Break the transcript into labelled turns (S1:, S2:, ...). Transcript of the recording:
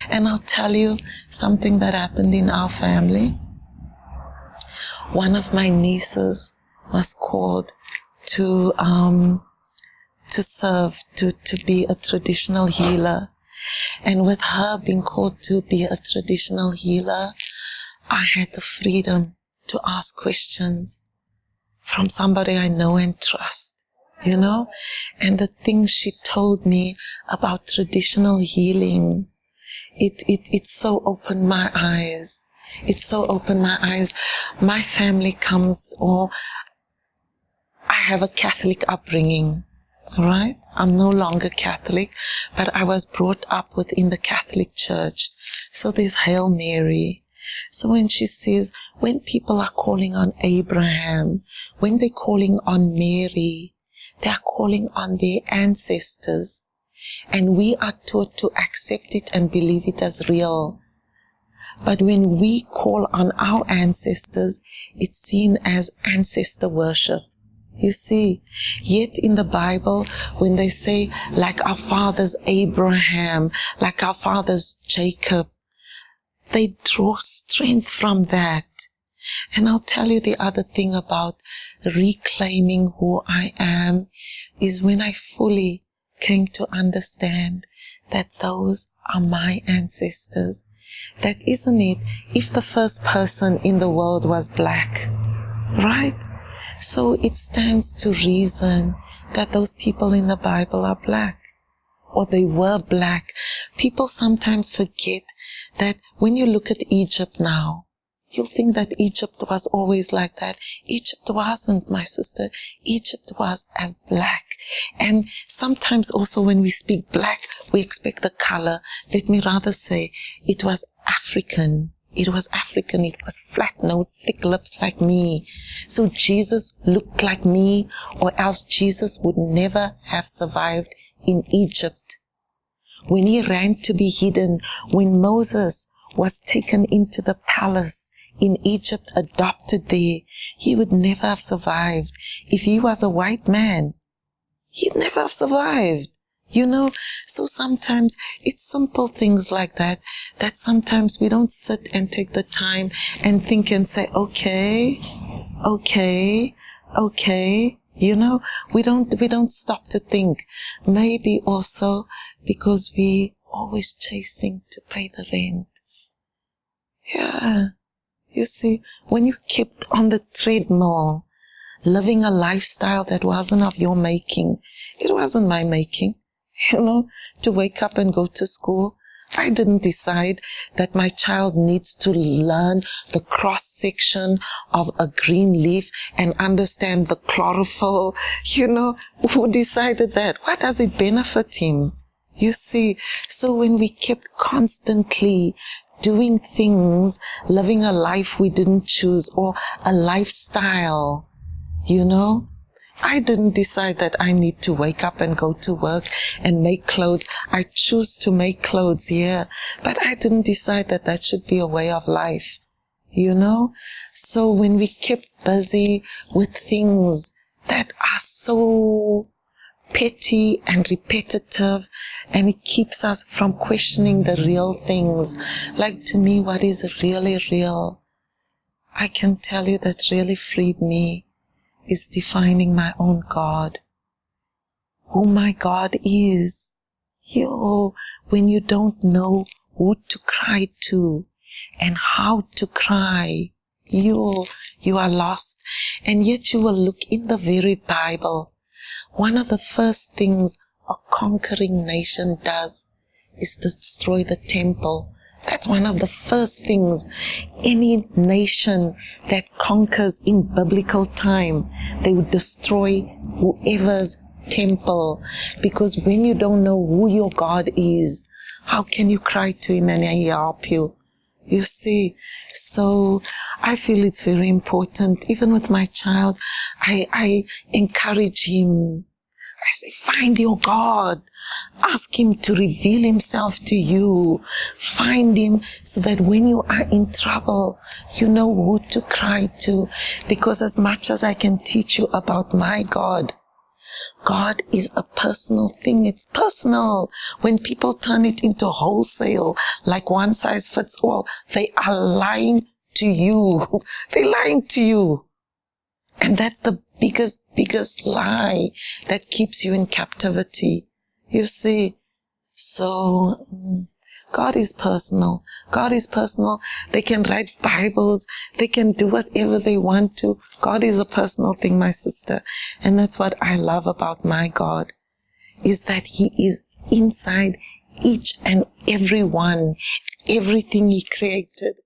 S1: And I'll tell you something that happened in our family. One of my nieces was called to serve, to be a traditional healer. And with her being called to be a traditional healer, I had the freedom to ask questions from somebody I know and trust, you know. And the things she told me about traditional healing, it so opened my eyes. It so opened my eyes. My family comes, or I have a Catholic upbringing, right? I'm no longer Catholic, but I was brought up within the Catholic Church. So there's Hail Mary. So when she says, when people are calling on Abraham, when they're calling on Mary, they are calling on their ancestors. And we are taught to accept it and believe it as real. But when we call on our ancestors, it's seen as ancestor worship. You see, yet in the Bible, when they say, like our fathers Abraham, like our fathers Jacob, they draw strength from that. And I'll tell you the other thing about reclaiming who I am is when I fully came to understand that those are my ancestors. That isn't it, if the first person in the world was black, right? So it stands to reason that those people in the Bible are black, or they were black. People sometimes forget that when you look at Egypt now, you'll think that Egypt was always like that. Egypt wasn't, my sister. Egypt was as black. And sometimes also when we speak black, we expect the color. Let me rather say it was African. It was African. It was flat-nosed, thick lips like me. So Jesus looked like me, or else Jesus would never have survived in Egypt. When he ran to be hidden, when Moses was taken into the palace in Egypt, adopted there, he would never have survived. If he was a white man, he'd never have survived. You know, so sometimes it's simple things like that, that sometimes we don't sit and take the time and think and say, okay, you know, we don't stop to think. Maybe also because we always chasing to pay the rent. Yeah. You see, when you kept on the treadmill, living a lifestyle that wasn't of your making, it wasn't my making. You know, to wake up and go to school. I didn't decide that my child needs to learn the cross-section of a green leaf and understand the chlorophyll. You know, who decided that? What does it benefit him? You see, so when we kept constantly doing things, living a life we didn't choose, or a lifestyle, you know, I didn't decide that I need to wake up and go to work and make clothes. I choose to make clothes, yeah. But I didn't decide that that should be a way of life, you know. So when we kept busy with things that are so petty and repetitive, and it keeps us from questioning the real things. Like, to me, what is really real, I can tell you that really freed me is defining my own God, who my God is. When you don't know who to cry to and how to cry, you are lost. And yet you will look in the very Bible. One of the first things a conquering nation does is to destroy the temple. That's one of the first things. Any nation that conquers in biblical time, they would destroy whoever's temple. Because when you don't know who your God is, how can you cry to him and he help you? You see, so I feel it's very important. Even with my child, I encourage him. I say, find your God. Ask him to reveal himself to you. Find him so that when you are in trouble, you know who to cry to. Because as much as I can teach you about my God, God is a personal thing. It's personal. When people turn it into wholesale, like one size fits all, they are lying to you. They're lying to you. And that's the biggest lie that keeps you in captivity. You see, so God is personal. God is personal. They can write Bibles. They can do whatever they want to. God is a personal thing, my sister. And that's what I love about my God, is that He is inside each and every one, everything He created.